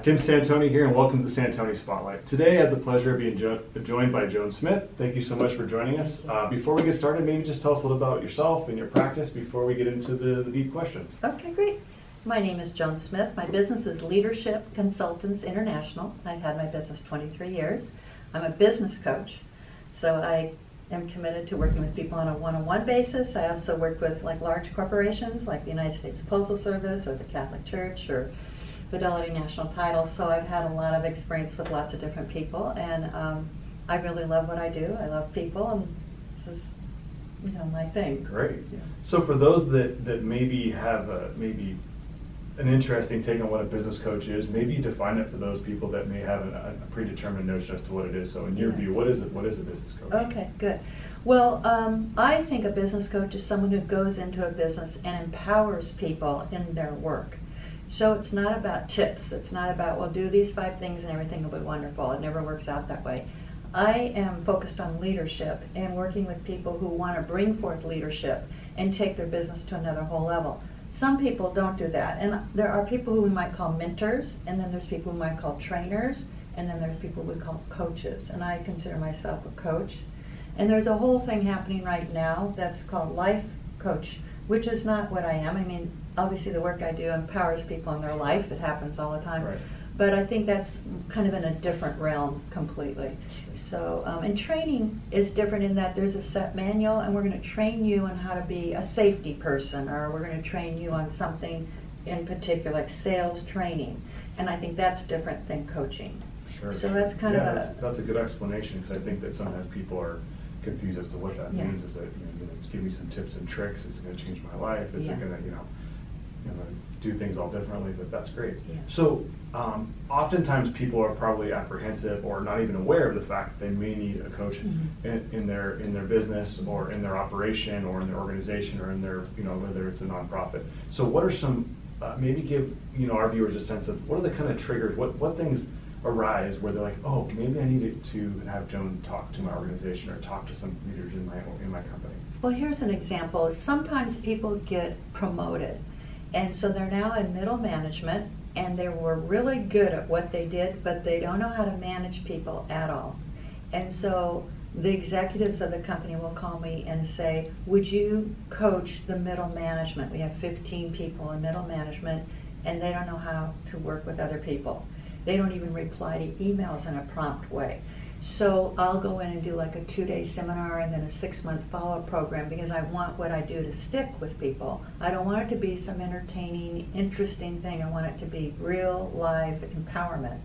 Tim Santoni here, and welcome to the Santoni Spotlight. Today I have the pleasure of being joined by Joan Smith. Thank you so much for joining us. Before we get started, maybe just tell us a little about yourself and your practice before we get into the deep questions. Okay, great. My name is Joan Smith. My business is Leadership Consultants International. I've had my business 23 years. I'm a business coach, so I am committed to working with people on a one-on-one basis. I also work with large corporations like the United States Postal Service or the Catholic Church or Fidelity National Title. So I've had a lot of experience with lots of different people, and I really love what I do. I love people, and this is my thing. Great. Yeah. So for those that maybe have maybe an interesting take on what a business coach is, maybe you define it for those people that may have a predetermined notion as to what it is. So in your view, what is it? What is a business coach? Okay, good. Well, I think a business coach is someone who goes into a business and empowers people in their work. So it's not about tips. It's not about, well, do these 5 things and everything will be wonderful. It never works out that way. I am focused on leadership and working with people who want to bring forth leadership and take their business to another whole level. Some people don't do that. And there are people who we might call mentors, and then there's people we might call trainers, and then there's people we call coaches. And I consider myself a coach. And there's a whole thing happening right now that's called life coach, which is not what I am. I mean, obviously the work I do empowers people in their life. It happens all the time. Right. But I think that's kind of in a different realm completely. So, and training is different in that there's a set manual, and we're going to train you on how to be a safety person, or we're going to train you on something in particular, like sales training. And I think that's different than coaching. Sure. So that's kind of that's a good explanation, because I think that sometimes people are confused as to what that means. Is that just give me some tips and tricks? Is it going to change my life? Is it going to do things all differently? But that's great. Yeah. So oftentimes people are probably apprehensive or not even aware of the fact that they may need a coach in their business or in their operation or in their organization or in their whether it's a nonprofit. So what are some maybe give our viewers a sense of what are the kind of triggers? What things arise where they're like, oh, maybe I needed to have Joan talk to my organization or talk to some leaders in my company? Well, here's an example. Sometimes people get promoted, and so they're now in middle management, and they were really good at what they did, but they don't know how to manage people at all. And so the executives of the company will call me and say, would you coach the middle management? We have 15 people in middle management, and they don't know how to work with other people. They don't even reply to emails in a prompt way. So I'll go in and do like a 2-day seminar and then a 6-month follow-up program, because I want what I do to stick with people. I don't want it to be some entertaining, interesting thing. I want it to be real, live empowerment.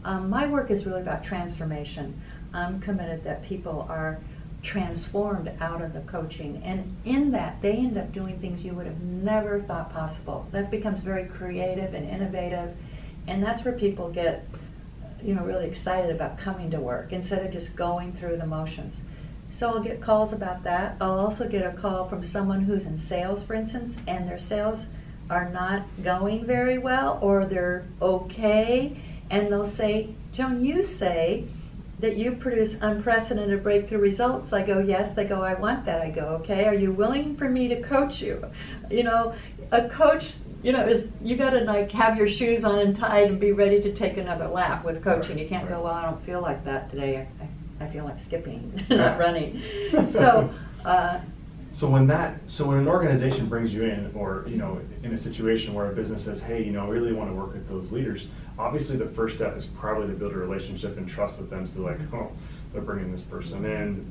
My work is really about transformation. I'm committed that people are transformed out of the coaching, and in that they end up doing things you would have never thought possible. That becomes very creative and innovative, and that's where people get really excited about coming to work instead of just going through the motions. So I'll get calls about that. I'll also get a call from someone who's in sales, for instance, and their sales are not going very well, or they're okay, and they'll say, Joan, you say that you produce unprecedented breakthrough results. I go, yes. They go, I want that. I go, okay, are you willing for me to coach you? A coach is you got to have your shoes on and tied and be ready to take another lap with coaching. You can't go, well, I don't feel like that today. I feel like skipping, not running. So when an organization brings you in, or in a situation where a business says, hey, I really want to work with those leaders, obviously the first step is probably to build a relationship and trust with them. So they're bringing this person in,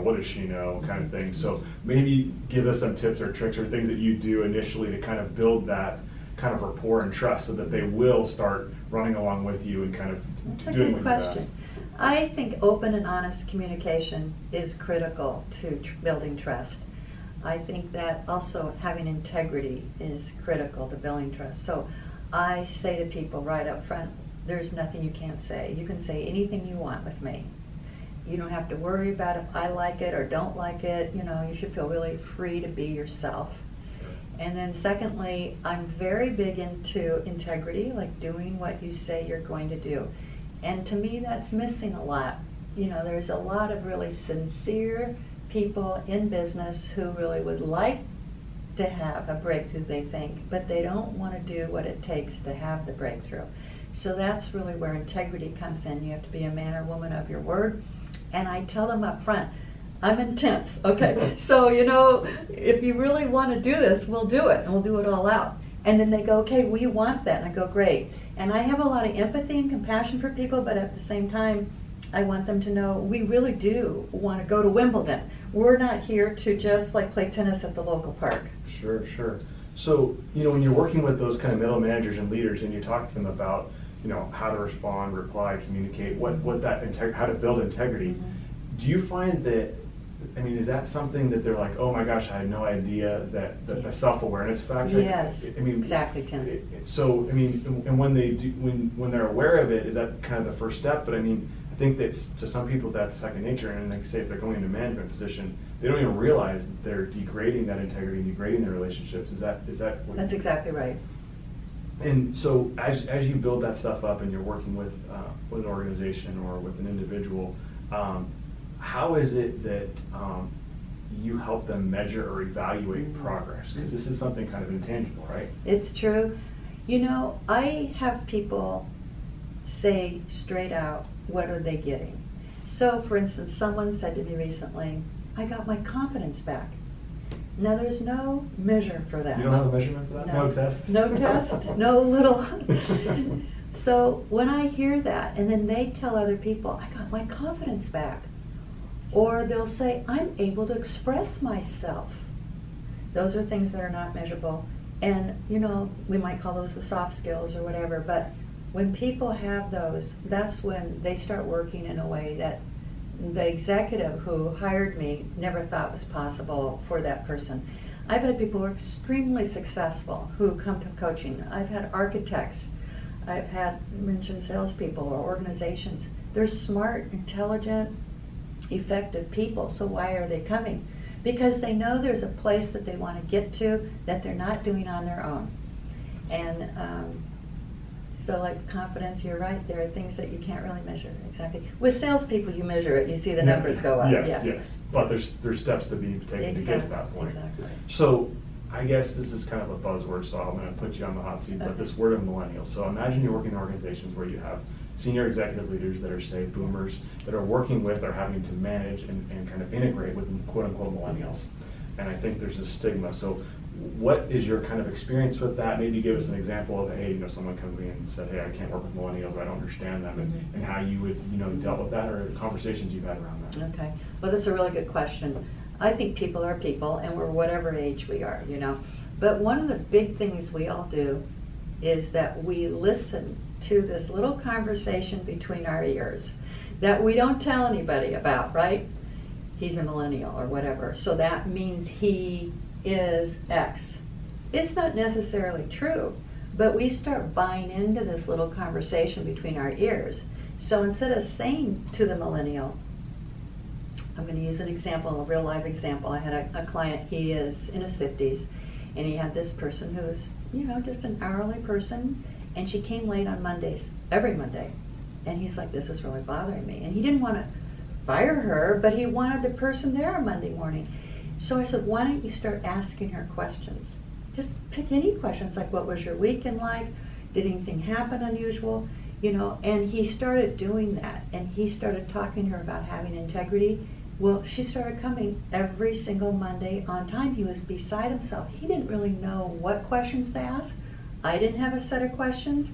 what does she know, kind of thing. So maybe give us some tips or tricks or things that you do initially to kind of build that kind of rapport and trust, so that they will start running along with you and kind of doing what you best. That's a good question. I think open and honest communication is critical to building trust. I think that also having integrity is critical to building trust. So I say to people right up front, there's nothing you can't say. You can say anything you want with me. You don't have to worry about if I like it or don't like it. You should feel really free to be yourself. And then secondly, I'm very big into integrity, like doing what you say you're going to do. And to me, that's missing a lot. There's a lot of really sincere people in business who really would like to have a breakthrough, they think, but they don't want to do what it takes to have the breakthrough. So that's really where integrity comes in. You have to be a man or woman of your word. And I tell them up front, I'm intense, okay? So, if you really want to do this, we'll do it, and we'll do it all out. And then they go, okay, we want that. And I go, great. And I have a lot of empathy and compassion for people, but at the same time, I want them to know we really do want to go to Wimbledon. We're not here to just play tennis at the local park. Sure, sure. So, when you're working with those kind of middle managers and leaders and you talk to them about, how to respond, reply, communicate, how to build integrity, do you find that, is that something that they're like, oh my gosh, I had no idea that the self-awareness factor? Yes, exactly, Tim. So, and when they do, when they're aware of it, is that kind of the first step? But I think that to some people that's second nature, and like say if they're going into a management position, they don't even realize that they're degrading that integrity, degrading their relationships. Is that what That's exactly right. And so as you build that stuff up and you're working with an organization or with an individual, how is it that you help them measure or evaluate progress? Because this is something kind of intangible, right? It's true. I have people say straight out, what are they getting? So, for instance, someone said to me recently, I got my confidence back. Now, there's no measure for that. You don't have a measurement for that? No test? No test, no little. So, when I hear that, and then they tell other people, I got my confidence back. Or they'll say, I'm able to express myself. Those are things that are not measurable. And, we might call those the soft skills or whatever, but when people have those, that's when they start working in a way that the executive who hired me never thought was possible for that person. I've had people who are extremely successful who come to coaching. I've had architects. I've had mentioned salespeople or organizations. They're smart, intelligent, effective people. So why are they coming? Because they know there's a place that they want to get to that they're not doing on their own. And so like confidence, you're right, there are things that you can't really measure. Exactly. With salespeople, you measure it, you see the numbers go up. Yes. But there's steps to be taken to get to that point. Exactly. So I guess this is kind of a buzzword, so I'm going to put you on the hot seat, but this word of millennials. So imagine you're working in organizations where you have senior executive leaders that are, say, boomers, that are working with or having to manage and kind of integrate with quote-unquote millennials. And I think there's a stigma. So what is your kind of experience with that? Maybe give us an example of, hey, someone comes to me and said, hey, I can't work with millennials, I don't understand them, and how you would, dealt with that, or the conversations you've had around that. Okay. Well, that's a really good question. I think people are people, and we're whatever age we are, But one of the big things we all do is that we listen to this little conversation between our ears that we don't tell anybody about, right? He's a millennial or whatever, so that means he is X. It's not necessarily true, but we start buying into this little conversation between our ears. So instead of saying to the millennial, I'm going to use an example, a real life example. I had a client, he is in his 50s, and he had this person who was, just an hourly person, and she came late on Mondays, every Monday. And he's like, this is really bothering me. And he didn't want to fire her, but he wanted the person there on Monday morning. So I said, why don't you start asking her questions? Just pick any questions, like what was your weekend like? Did anything happen unusual? And he started doing that, and he started talking to her about having integrity. Well, she started coming every single Monday on time. He was beside himself. He didn't really know what questions to ask. I didn't have a set of questions,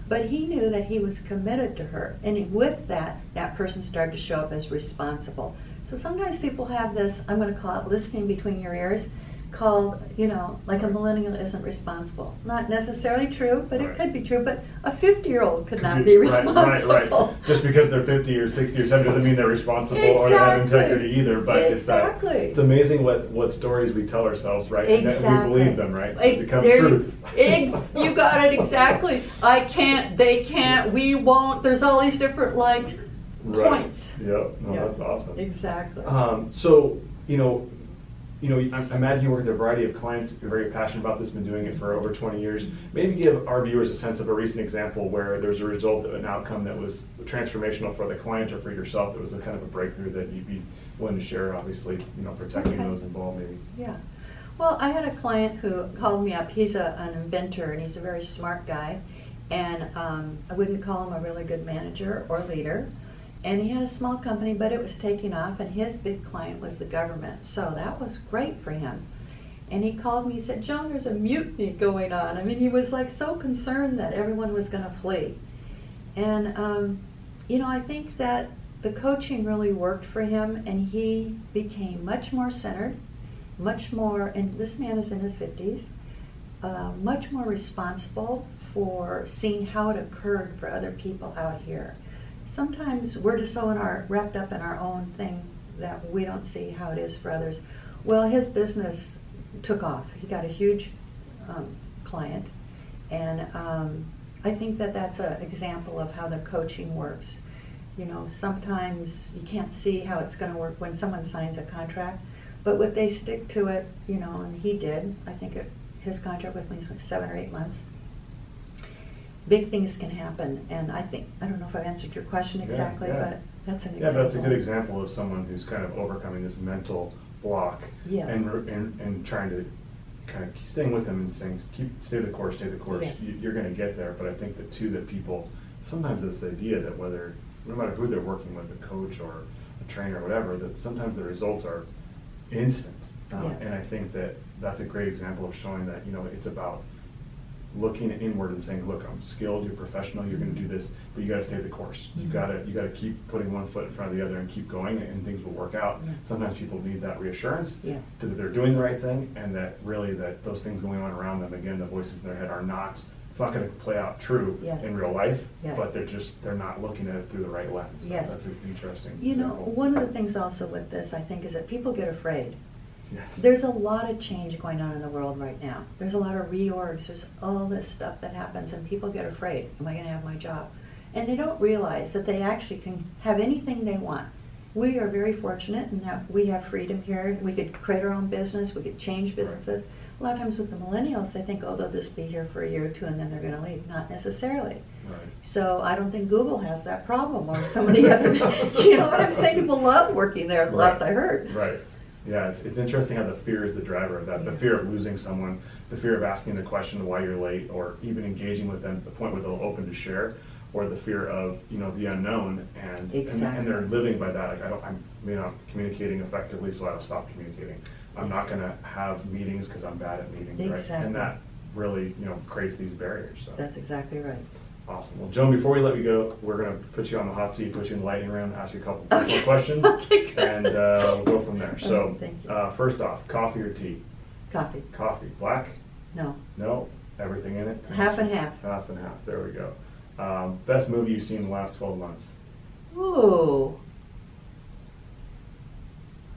but he knew that he was committed to her. And with that, that person started to show up as responsible. So sometimes people have this, I'm going to call it listening between your ears, called, like a millennial isn't responsible. Not necessarily true, but it could be true. But a 50-year-old could not be responsible. Right. Just because they're 50 or 60 or 70 doesn't mean they're responsible or they have integrity either. But it's amazing what stories we tell ourselves, right? Exactly. And we believe them, right? It becomes truth. You got it exactly. I can't, they can't, we won't. There's all these different points. Yep. No, that's awesome. Exactly. So, I imagine you work with a variety of clients. You're very passionate about this, been doing it for over 20 years. Maybe give our viewers a sense of a recent example where there's a result of an outcome that was transformational for the client or for yourself. That was a kind of a breakthrough that you'd be willing to share, obviously, protecting those involved maybe. Yeah. Well, I had a client who called me up. He's an inventor, and he's a very smart guy. And I wouldn't call him a really good manager or leader. And he had a small company, but it was taking off, and his big client was the government. So that was great for him. And he called me, he said, Joan, there's a mutiny going on. I mean, he was like so concerned that everyone was going to flee. And, you know, I think that the coaching really worked for him, and he became much more centered, much more, and this man is in his 50s, much more responsible for seeing how it occurred for other people out here. Sometimes we're just so wrapped up in our own thing that we don't see how it is for others. Well, his business took off. He got a huge client, and I think that that's an example of how the coaching works. You know, sometimes you can't see how it's going to work when someone signs a contract, but when they stick to it, you know, and he did. I think his contract with me was like 7 or 8 months. Big things can happen, and I don't know if I've answered your question exactly, but that's an example. Yeah, that's a good example of someone who's kind of overcoming this mental block, yes, and trying to kind of staying with them and saying, stay the course, yes, you're going to get there. But I think that people, sometimes it's the idea that no matter who they're working with, a coach or a trainer or whatever, that sometimes the results are instant. Yes. And I think that's a great example of showing that, you know, it's about looking inward and saying, look, I'm skilled, you're professional, you're going to do this, but you got to stay the course. You got to keep putting one foot in front of the other and keep going, and things will work out. Yeah. Sometimes people need that reassurance, yes, that they're doing the right thing, and that really that those things going on around them, again, the voices in their head are not. It's not going to play out true, yes, in real life, yes, but they're not looking at it through the right lens. So yes, that's an interesting example. You know, one of the things also with this, I think, is that people get afraid. Yes. There's a lot of change going on in the world right now. There's a lot of reorgs. There's all this stuff that happens, and people get afraid. Am I going to have my job? And they don't realize that they actually can have anything they want. We are very fortunate in that we have freedom here. We could create our own business. We could change businesses. Right. A lot of times with the millennials, they think, oh, they'll just be here for a year or two and then they're going to leave. Not necessarily. Right. So I don't think Google has that problem, or some of the other, you know what I'm saying? People love working there, right, last I heard. Right. Yeah, it's interesting how the fear is the driver of that. Yeah. The fear of losing someone, the fear of asking the question why you're late, or even engaging with them to the point where they'll open to share, or the fear of, you know, the unknown, and exactly, and they're living by that. Like, I'm not communicating effectively, so I'll stop communicating. I'm yes, not going to have meetings because I'm bad at meetings, exactly, right? And that really, you know, creates these barriers. So. That's exactly right. Awesome. Well, Joan, before we let you go, we're going to put you on the hot seat, put you in the lightning round, ask you a couple personal questions, okay, and we'll go from there. So, thank you. First off, coffee or tea? Coffee. Coffee. Black? No. No. Everything in it? Half and half. Half and half. There we go. Best movie you've seen in the last 12 months? Ooh.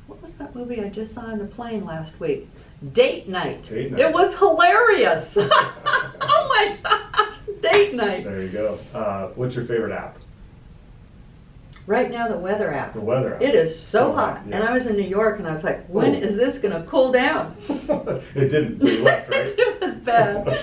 What was that movie I just saw on the plane last week? Date Night. Date Night. It was hilarious. Oh my gosh. Date Night. There you go. What's your favorite app? Right now, the weather app. The weather app. It is so hot. Yes. And I was in New York, and I was like, when is this going to cool down? It didn't. You left, right? It was bad.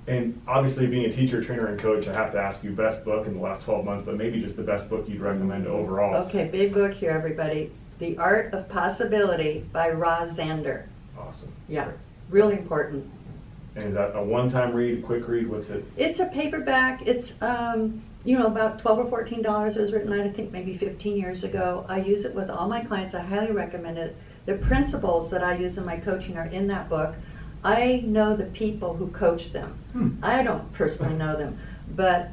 And obviously, being a teacher, trainer, and coach, I have to ask you best book in the last 12 months, but maybe just the best book you'd recommend overall. Okay, big book here, everybody. The Art of Possibility by Roz Zander. Awesome. Yeah, really important. And is that a one-time read, quick read? What's it? It's a paperback. It's you know, about $12 or $14. It was written, I think, maybe 15 years ago. I use it with all my clients. I highly recommend it. The principles that I use in my coaching are in that book. I know the people who coach them. I don't personally know them, but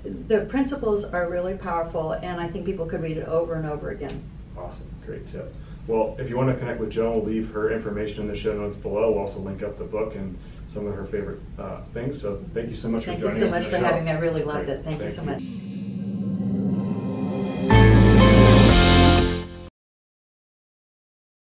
the principles are really powerful, and I think people could read it over and over again. Awesome. Great tip. Well, if you want to connect with Joan, we'll leave her information in the show notes below. We'll also link up the book and some of her favorite things. So thank you so much for joining us. Thank you so much for having me. I really loved it. Thank you so much.